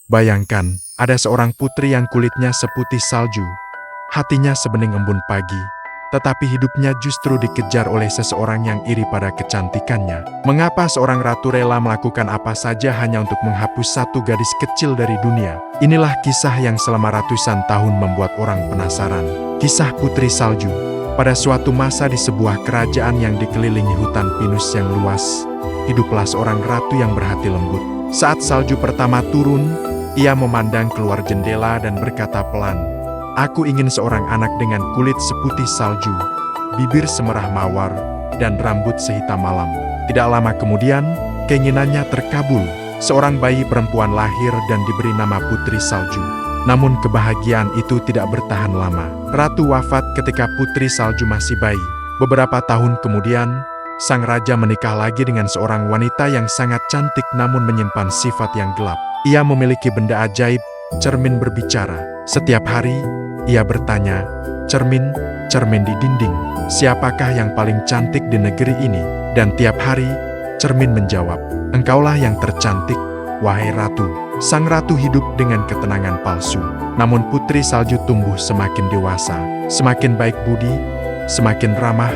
Bayangkan, ada seorang putri yang kulitnya seputih salju, hatinya sebening embun pagi, tetapi hidupnya justru dikejar oleh seseorang yang iri pada kecantikannya. Mengapa seorang ratu rela melakukan apa saja hanya untuk menghapus satu gadis kecil dari dunia? Inilah kisah yang selama ratusan tahun membuat orang penasaran. Kisah Putri Salju. Pada suatu masa di sebuah kerajaan yang dikelilingi hutan pinus yang luas, hiduplah seorang ratu yang berhati lembut. Saat salju pertama turun, ia memandang keluar jendela dan berkata pelan, "Aku ingin seorang anak dengan kulit seputih salju, bibir semerah mawar, dan rambut sehitam malam." Tidak lama kemudian, keinginannya terkabul. Seorang bayi perempuan lahir dan diberi nama Putri Salju. Namun kebahagiaan itu tidak bertahan lama. Ratu wafat ketika Putri Salju masih bayi. Beberapa tahun kemudian, sang raja menikah lagi dengan seorang wanita yang sangat cantik namun menyimpan sifat yang gelap. Ia memiliki benda ajaib, cermin berbicara. Setiap hari, ia bertanya, "Cermin, cermin di dinding, siapakah yang paling cantik di negeri ini?" Dan tiap hari, cermin menjawab, "Engkaulah yang tercantik, wahai ratu." Sang ratu hidup dengan ketenangan palsu. Namun Putri Salju tumbuh semakin dewasa, semakin baik budi, semakin ramah,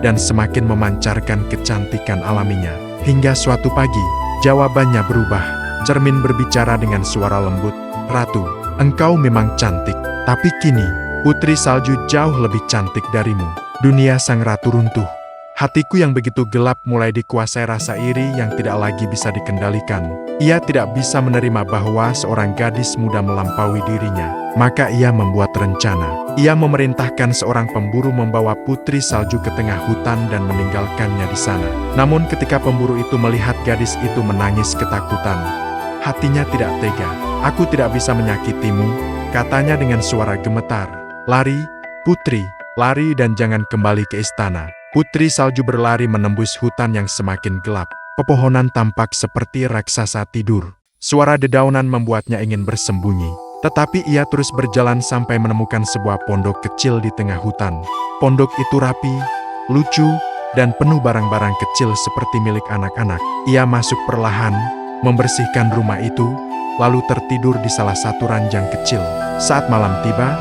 dan semakin memancarkan kecantikan alaminya. Hingga suatu pagi, jawabannya berubah. Cermin berbicara dengan suara lembut, "Ratu, engkau memang cantik, tapi kini, Putri Salju jauh lebih cantik darimu." Dunia sang ratu runtuh. Hatiku yang begitu gelap mulai dikuasai rasa iri yang tidak lagi bisa dikendalikan. Ia tidak bisa menerima bahwa seorang gadis muda melampaui dirinya. Maka ia membuat rencana. Ia memerintahkan seorang pemburu membawa Putri Salju ke tengah hutan dan meninggalkannya di sana. Namun ketika pemburu itu melihat gadis itu menangis ketakutan, hatinya tidak tega. "Aku tidak bisa menyakitimu," katanya dengan suara gemetar. "Lari, putri, lari dan jangan kembali ke istana." Putri Salju berlari menembus hutan yang semakin gelap. Pepohonan tampak seperti raksasa tidur. Suara dedaunan membuatnya ingin bersembunyi. Tetapi ia terus berjalan sampai menemukan sebuah pondok kecil di tengah hutan. Pondok itu rapi, lucu, dan penuh barang-barang kecil seperti milik anak-anak. Ia masuk perlahan, membersihkan rumah itu, lalu tertidur di salah satu ranjang kecil. Saat malam tiba,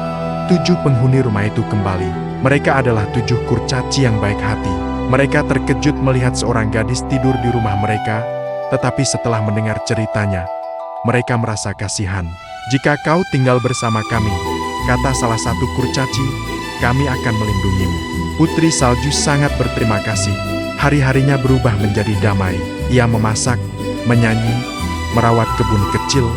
7 penghuni rumah itu kembali. Mereka adalah 7 kurcaci yang baik hati. Mereka terkejut melihat seorang gadis tidur di rumah mereka, tetapi setelah mendengar ceritanya, mereka merasa kasihan. "Jika kau tinggal bersama kami," kata salah satu kurcaci, "kami akan melindungimu." Putri Salju sangat berterima kasih. Hari-harinya berubah menjadi damai. Ia memasak, menyanyi, merawat kebun kecil,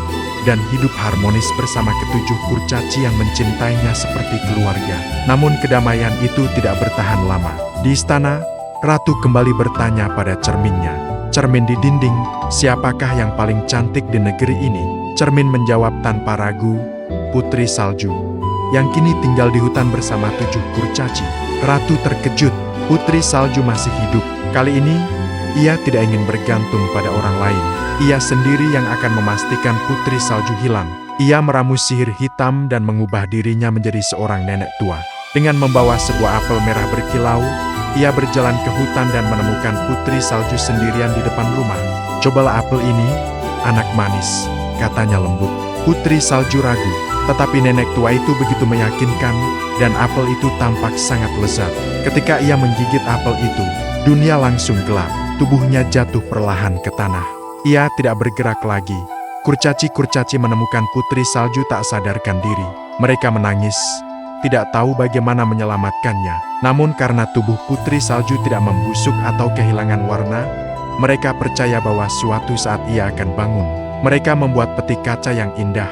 dan hidup harmonis bersama ke-7 kurcaci yang mencintainya seperti keluarga. Namun kedamaian itu tidak bertahan lama. Di istana, ratu kembali bertanya pada cerminnya, "Cermin di dinding, siapakah yang paling cantik di negeri ini?" Cermin menjawab tanpa ragu, "Putri Salju, yang kini tinggal di hutan bersama 7 kurcaci." Ratu terkejut, Putri Salju masih hidup. Kali ini, ia tidak ingin bergantung pada orang lain. Ia sendiri yang akan memastikan Putri Salju hilang. Ia meramu sihir hitam dan mengubah dirinya menjadi seorang nenek tua. Dengan membawa sebuah apel merah berkilau, ia berjalan ke hutan dan menemukan Putri Salju sendirian di depan rumah. "Cobalah apel ini, anak manis," katanya lembut. Putri Salju ragu, tetapi nenek tua itu begitu meyakinkan, dan apel itu tampak sangat lezat. Ketika ia menggigit apel itu, dunia langsung gelap. Tubuhnya jatuh perlahan ke tanah. Ia tidak bergerak lagi. Kurcaci-kurcaci menemukan Putri Salju tak sadarkan diri. Mereka menangis, tidak tahu bagaimana menyelamatkannya. Namun karena tubuh Putri Salju tidak membusuk atau kehilangan warna, mereka percaya bahwa suatu saat ia akan bangun. Mereka membuat peti kaca yang indah,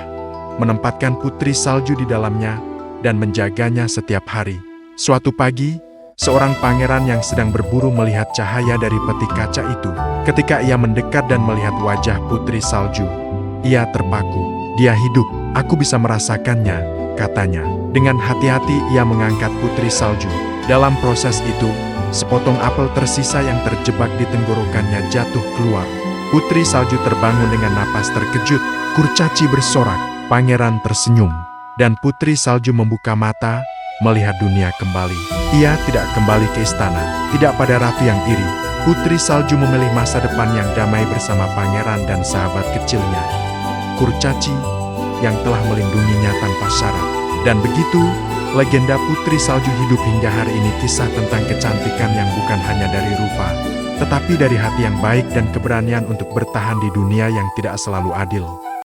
menempatkan Putri Salju di dalamnya, dan menjaganya setiap hari. Suatu pagi, seorang pangeran yang sedang berburu melihat cahaya dari peti kaca itu. Ketika ia mendekat dan melihat wajah Putri Salju, ia terpaku. "Dia hidup, aku bisa merasakannya," katanya. Dengan hati-hati ia mengangkat Putri Salju. Dalam proses itu, sepotong apel tersisa yang terjebak di tenggorokannya jatuh keluar. Putri Salju terbangun dengan napas terkejut. Kurcaci bersorak, pangeran tersenyum, dan Putri Salju membuka mata, melihat dunia kembali. Ia tidak kembali ke istana, tidak pada ratu yang iri. Putri Salju memilih masa depan yang damai bersama pangeran dan sahabat kecilnya. Kurcaci yang telah melindunginya tanpa syarat. Dan begitu, legenda Putri Salju hidup hingga hari ini, kisah tentang kecantikan yang bukan hanya dari rupa, tetapi dari hati yang baik dan keberanian untuk bertahan di dunia yang tidak selalu adil.